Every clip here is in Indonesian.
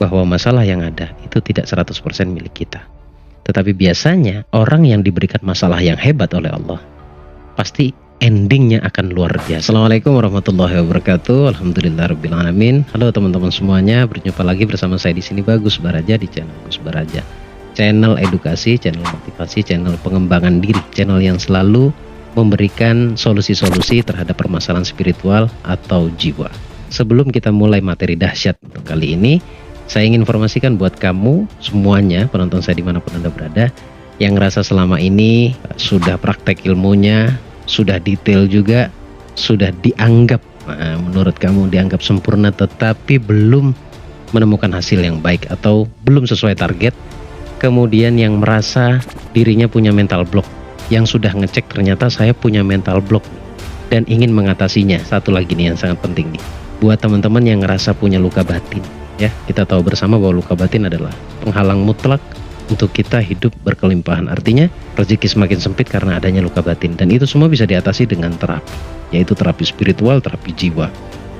bahwa masalah yang ada itu tidak 100% milik kita. Tetapi biasanya orang yang diberikan masalah yang hebat oleh Allah, pasti endingnya akan luar biasa. Assalamualaikum warahmatullahi wabarakatuh. Alhamdulillahirobbilalamin. Halo teman-teman semuanya, berjumpa lagi bersama saya di sini Bagus Baraja di channel Gus Baraja. Channel edukasi, channel motivasi, channel pengembangan diri, channel yang selalu memberikan solusi-solusi terhadap permasalahan spiritual atau jiwa. Sebelum kita mulai materi dahsyat untuk kali ini, saya ingin informasikan buat kamu semuanya, penonton saya dimanapun Anda berada, yang ngerasa selama ini sudah praktek ilmunya, sudah detail juga, sudah dianggap, menurut kamu dianggap sempurna, tetapi belum menemukan hasil yang baik atau belum sesuai target. Kemudian yang merasa dirinya punya mental block, yang sudah ngecek ternyata saya punya mental block dan ingin mengatasinya. Satu lagi nih yang sangat penting nih, buat teman-teman yang ngerasa punya luka batin. Ya, kita tahu bersama bahwa luka batin adalah penghalang mutlak untuk kita hidup berkelimpahan. Artinya rezeki semakin sempit karena adanya luka batin, dan itu semua bisa diatasi dengan terapi, yaitu terapi spiritual, terapi jiwa.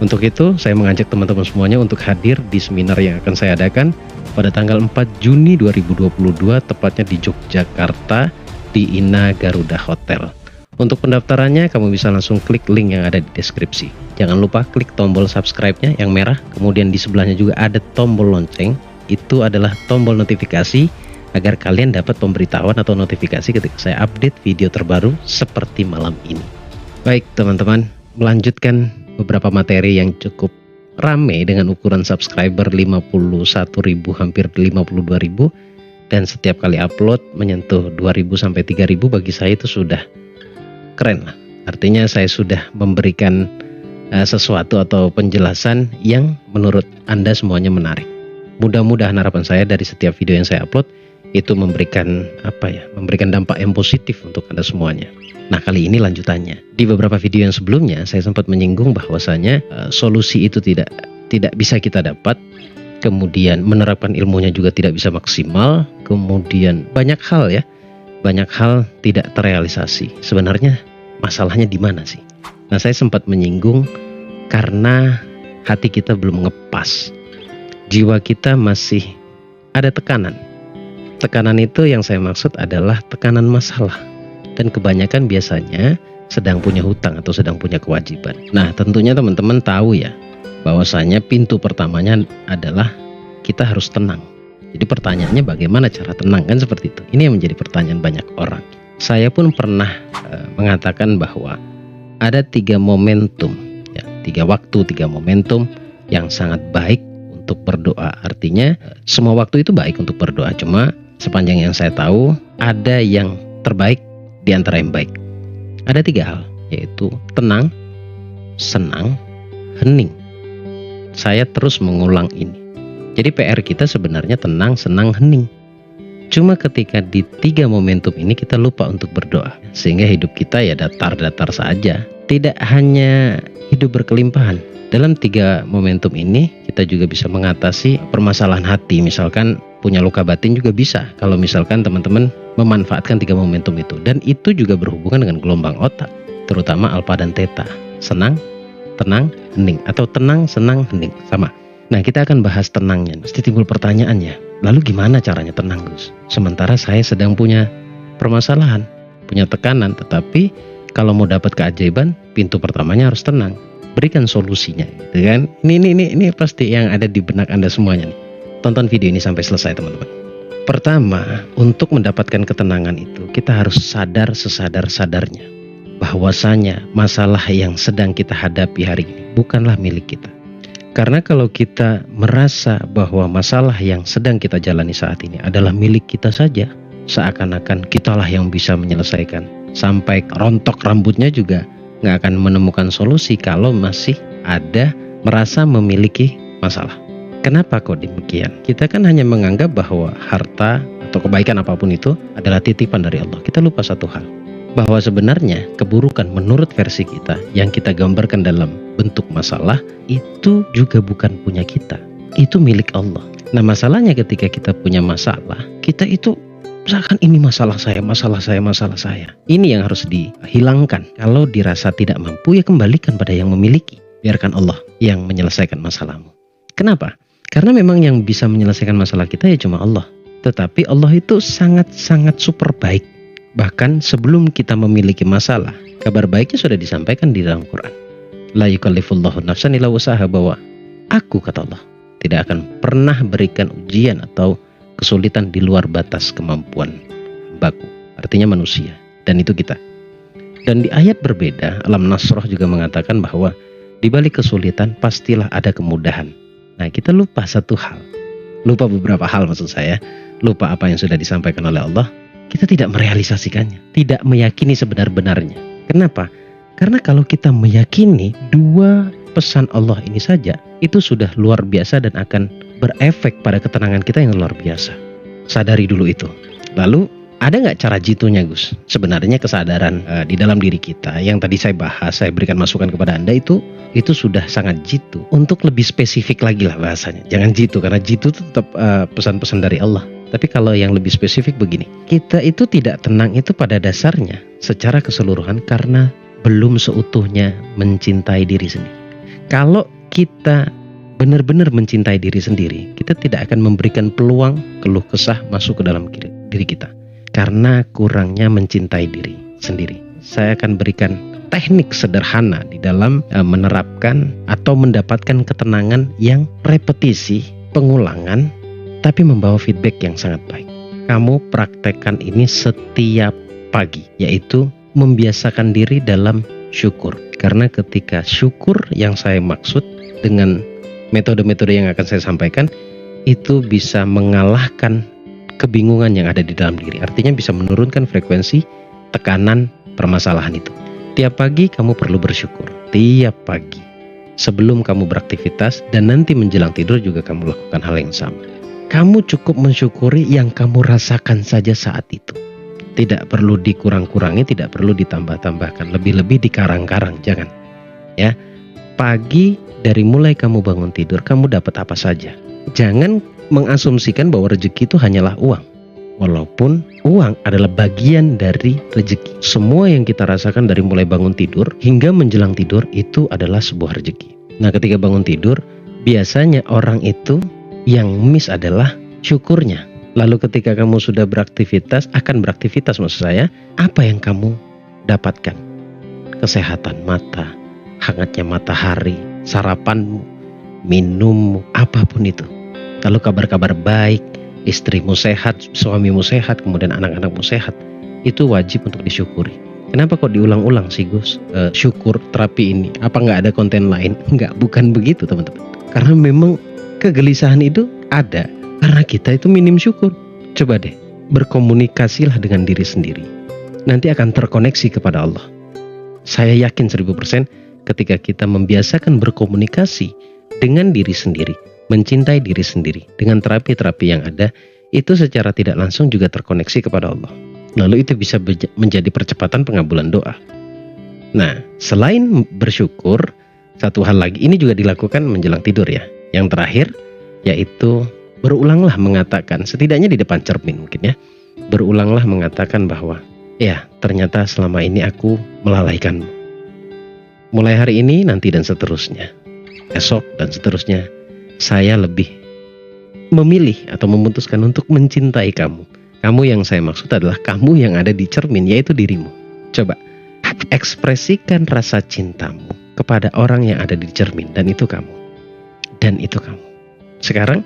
Untuk itu saya mengajak teman-teman semuanya untuk hadir di seminar yang akan saya adakan pada tanggal 4 Juni 2022, tepatnya di Yogyakarta di Ina Garuda Hotel. Untuk pendaftarannya kamu bisa langsung klik link yang ada di deskripsi. Jangan lupa klik tombol subscribe-nya yang merah, kemudian di sebelahnya juga ada tombol lonceng. Itu adalah tombol notifikasi agar kalian dapat pemberitahuan atau notifikasi ketika saya update video terbaru seperti malam ini. Baik teman-teman, melanjutkan beberapa materi yang cukup rame dengan ukuran subscriber 51.000 hampir 52.000, dan setiap kali upload menyentuh 2.000 sampai 3.000, bagi saya itu sudah keren lah. Artinya saya sudah memberikan sesuatu atau penjelasan yang menurut Anda semuanya menarik. Mudah-mudahan harapan saya dari setiap video yang saya upload itu memberikan memberikan dampak yang positif untuk Anda semuanya. Nah, kali ini lanjutannya. Di beberapa video yang sebelumnya saya sempat menyinggung bahwasanya solusi itu tidak bisa kita dapat. Kemudian menerapkan ilmunya juga tidak bisa maksimal. Kemudian banyak hal tidak terrealisasi. Sebenarnya masalahnya di mana sih? Nah, saya sempat menyinggung karena hati kita belum ngepas. Jiwa kita masih ada tekanan. Tekanan itu yang saya maksud adalah tekanan masalah. Dan kebanyakan biasanya sedang punya hutang atau sedang punya kewajiban. Nah, tentunya teman-teman tahu ya, bahwasanya pintu pertamanya adalah kita harus tenang. Jadi pertanyaannya bagaimana cara tenang, kan seperti itu. Ini yang menjadi pertanyaan banyak orang. Saya pun pernah mengatakan bahwa ada 3 momentum, ya, 3 waktu, 3 momentum yang sangat baik untuk berdoa. Artinya semua waktu itu baik untuk berdoa, cuma sepanjang yang saya tahu ada yang terbaik di antara yang baik. Ada 3 hal, yaitu tenang, senang, hening. Saya terus mengulang ini. Jadi PR kita sebenarnya tenang, senang, hening. Cuma ketika di 3 momentum ini kita lupa untuk berdoa, sehingga hidup kita ya datar-datar saja. Tidak hanya hidup berkelimpahan. Dalam 3 momentum ini kita juga bisa mengatasi permasalahan hati. Misalkan punya luka batin juga bisa, kalau misalkan teman-teman memanfaatkan 3 momentum itu. Dan itu juga berhubungan dengan gelombang otak, terutama alfa dan theta. Senang, tenang, hening, atau tenang, senang, hening, sama. Nah, kita akan bahas tenangnya. Pasti timbul pertanyaannya, lalu gimana caranya tenang, Gus? Sementara saya sedang punya permasalahan, punya tekanan, tetapi kalau mau dapat keajaiban, pintu pertamanya harus tenang. Berikan solusinya, gitu kan? Ini pasti yang ada di benak Anda semuanya nih. Tonton video ini sampai selesai, teman-teman. Pertama, untuk mendapatkan ketenangan itu, kita harus sadar sesadar-sadarnya bahwasanya masalah yang sedang kita hadapi hari ini bukanlah milik kita. Karena kalau kita merasa bahwa masalah yang sedang kita jalani saat ini adalah milik kita saja, seakan-akan kitalah yang bisa menyelesaikan. Sampai rontok rambutnya juga nggak akan menemukan solusi kalau masih ada merasa memiliki masalah. Kenapa kok demikian? Kita kan hanya menganggap bahwa harta atau kebaikan apapun itu adalah titipan dari Allah. Kita lupa satu hal, bahwa sebenarnya keburukan menurut versi kita yang kita gambarkan dalam bentuk masalah itu juga bukan punya kita, itu milik Allah. Nah, masalahnya ketika kita punya masalah, kita itu misalkan ini masalah saya. Ini yang harus dihilangkan. Kalau dirasa tidak mampu, ya kembalikan pada yang memiliki. Biarkan Allah yang menyelesaikan masalahmu. Kenapa? Karena memang yang bisa menyelesaikan masalah kita ya cuma Allah. Tetapi Allah itu sangat-sangat super baik. Bahkan sebelum kita memiliki masalah, kabar baiknya sudah disampaikan di dalam Quran. La yukallifullahu nafsan illa wus'aha, bahwa aku, kata Allah, tidak akan pernah berikan ujian atau kesulitan di luar batas kemampuan hambaku. Artinya manusia. Dan itu kita. Dan di ayat berbeda, Alam Nasrah juga mengatakan bahwa di balik kesulitan pastilah ada kemudahan. Nah, kita lupa satu hal. Lupa beberapa hal maksud saya. Lupa apa yang sudah disampaikan oleh Allah. Kita tidak merealisasikannya. Tidak meyakini sebenar-benarnya. Kenapa? Karena kalau kita meyakini dua pesan Allah ini saja, itu sudah luar biasa dan akan berefek pada ketenangan kita yang luar biasa. Sadari dulu itu. Lalu, ada nggak cara jitunya, Gus? Sebenarnya kesadaran di dalam diri kita yang tadi saya bahas, saya berikan masukan kepada Anda itu sudah sangat jitu. Untuk lebih spesifik lagi lah bahasanya. Jangan jitu, karena jitu itu tetap pesan-pesan dari Allah. Tapi kalau yang lebih spesifik begini, kita itu tidak tenang itu pada dasarnya secara keseluruhan karena belum seutuhnya mencintai diri sendiri. Kalau kita benar-benar mencintai diri sendiri, kita tidak akan memberikan peluang keluh kesah masuk ke dalam diri kita. Karena kurangnya mencintai diri sendiri. Saya akan berikan teknik sederhana di dalam menerapkan atau mendapatkan ketenangan yang repetisi, pengulangan, tapi membawa feedback yang sangat baik. Kamu praktekkan ini setiap pagi, yaitu membiasakan diri dalam syukur. Karena ketika syukur yang saya maksud dengan metode-metode yang akan saya sampaikan, itu bisa mengalahkan kebingungan yang ada di dalam diri. Artinya bisa menurunkan frekuensi tekanan permasalahan itu. Tiap pagi kamu perlu bersyukur. Tiap pagi. Sebelum kamu beraktivitas dan nanti menjelang tidur juga kamu lakukan hal yang sama. Kamu cukup mensyukuri yang kamu rasakan saja saat itu. Tidak perlu dikurang-kurangi, tidak perlu ditambah-tambahkan. Lebih-lebih dikarang-karang, jangan. Ya, pagi dari mulai kamu bangun tidur, kamu dapat apa saja. Jangan mengasumsikan bahwa rezeki itu hanyalah uang. Walaupun uang adalah bagian dari rezeki. Semua yang kita rasakan dari mulai bangun tidur hingga menjelang tidur itu adalah sebuah rezeki. Nah, ketika bangun tidur, biasanya orang itu yang miss adalah syukurnya. Lalu ketika kamu sudah akan beraktivitas maksud saya, apa yang kamu dapatkan? Kesehatan mata, hangatnya matahari, sarapanmu, minummu, apapun itu. Lalu kabar-kabar baik, istrimu sehat, suamimu sehat, kemudian anak-anakmu sehat, itu wajib untuk disyukuri. Kenapa kok diulang-ulang sih, Gus? Syukur terapi ini, apa nggak ada konten lain? Nggak, bukan begitu teman-teman. Karena memang kegelisahan itu ada karena kita itu minim syukur. Coba deh, berkomunikasilah dengan diri sendiri. Nanti akan terkoneksi kepada Allah. Saya yakin 1000% ketika kita membiasakan berkomunikasi dengan diri sendiri, mencintai diri sendiri dengan terapi-terapi yang ada, itu secara tidak langsung juga terkoneksi kepada Allah. Lalu itu bisa menjadi percepatan pengabulan doa. Nah, selain bersyukur, satu hal lagi ini juga dilakukan menjelang tidur ya. Yang terakhir, yaitu berulanglah mengatakan, setidaknya di depan cermin mungkin ya, berulanglah mengatakan bahwa, ya ternyata selama ini aku melalaikanmu. Mulai hari ini, nanti dan seterusnya, esok dan seterusnya, saya lebih memilih atau memutuskan untuk mencintai kamu. Kamu yang saya maksud adalah kamu yang ada di cermin, yaitu dirimu. Coba, ekspresikan rasa cintamu kepada orang yang ada di cermin, dan itu kamu. Dan itu kamu. Sekarang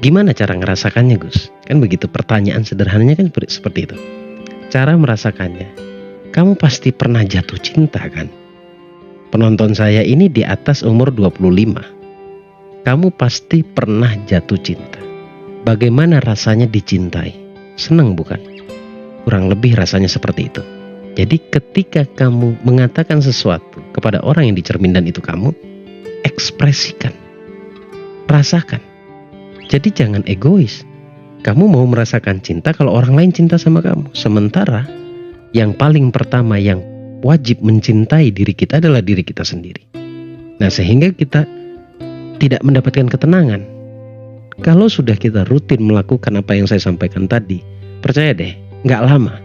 gimana cara ngerasakannya, Gus? Kan begitu, pertanyaan sederhananya kan seperti itu. Cara merasakannya, kamu pasti pernah jatuh cinta kan? Penonton saya ini di atas umur 25. Kamu pasti pernah jatuh cinta. Bagaimana rasanya dicintai? Senang bukan? Kurang lebih rasanya seperti itu. Jadi ketika kamu mengatakan sesuatu kepada orang yang di cermin dan itu kamu, ekspresikan. Rasakan. Jadi jangan egois. Kamu mau merasakan cinta kalau orang lain cinta sama kamu. Sementara yang paling pertama yang wajib mencintai diri kita adalah diri kita sendiri. Nah, sehingga kita tidak mendapatkan ketenangan. Kalau sudah kita rutin melakukan apa yang saya sampaikan tadi, percaya deh, gak lama.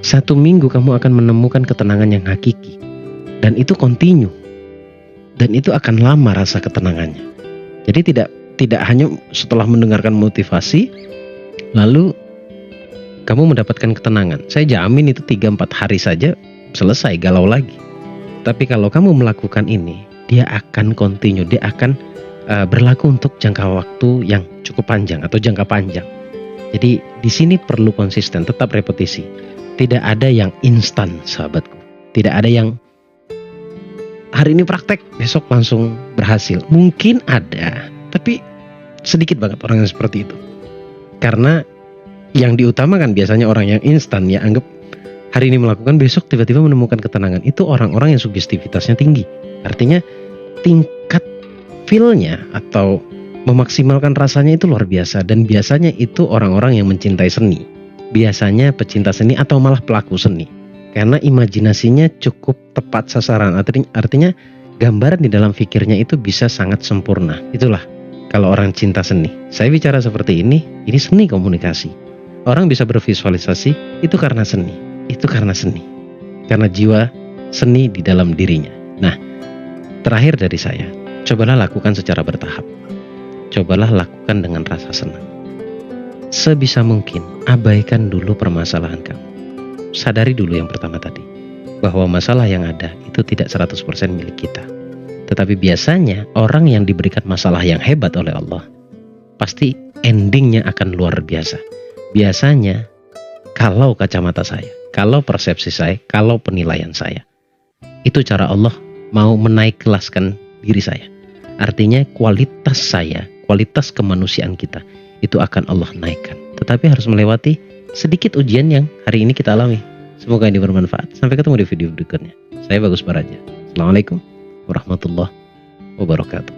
1 minggu kamu akan menemukan ketenangan yang hakiki. Dan itu kontinu. Dan itu akan lama rasa ketenangannya. Jadi tidak tidak hanya setelah mendengarkan motivasi lalu kamu mendapatkan ketenangan. Saya jamin itu 3-4 hari saja selesai galau lagi. Tapi kalau kamu melakukan ini, dia akan continue, dia akan berlaku untuk jangka waktu yang cukup panjang atau jangka panjang. Jadi di sini perlu konsisten, tetap repetisi. Tidak ada yang instan, sahabatku. Tidak ada yang hari ini praktek, besok langsung berhasil. Mungkin ada, tapi sedikit banget orang yang seperti itu. Karena yang diutamakan biasanya orang yang instan, ya anggap hari ini melakukan, besok tiba-tiba menemukan ketenangan. Itu orang-orang yang sugestivitasnya tinggi. Artinya tingkat feel-nya atau memaksimalkan rasanya itu luar biasa. Dan biasanya itu orang-orang yang mencintai seni. Biasanya pecinta seni atau malah pelaku seni. Karena imajinasinya cukup tepat sasaran. Artinya gambaran di dalam fikirnya itu bisa sangat sempurna. Itulah kalau orang cinta seni. Saya bicara seperti ini seni komunikasi. Orang bisa bervisualisasi itu karena seni. Itu karena seni. Karena jiwa seni di dalam dirinya. Nah, terakhir dari saya, cobalah lakukan secara bertahap. Cobalah lakukan dengan rasa senang. Sebisa mungkin abaikan dulu permasalahan kamu. Sadari dulu yang pertama tadi, bahwa masalah yang ada itu tidak 100% milik kita. Tetapi biasanya orang yang diberikan masalah yang hebat oleh Allah, pasti endingnya akan luar biasa. Biasanya, kalau kacamata saya, kalau persepsi saya, kalau penilaian saya, itu cara Allah mau menaik kelaskan diri saya. Artinya kualitas saya, kualitas kemanusiaan kita, itu akan Allah naikkan. Tetapi harus melewati sedikit ujian yang hari ini kita alami. Semoga ini bermanfaat. Sampai ketemu di video berikutnya. Saya Bagus Baraja. Assalamualaikum warahmatullahi wabarakatuh.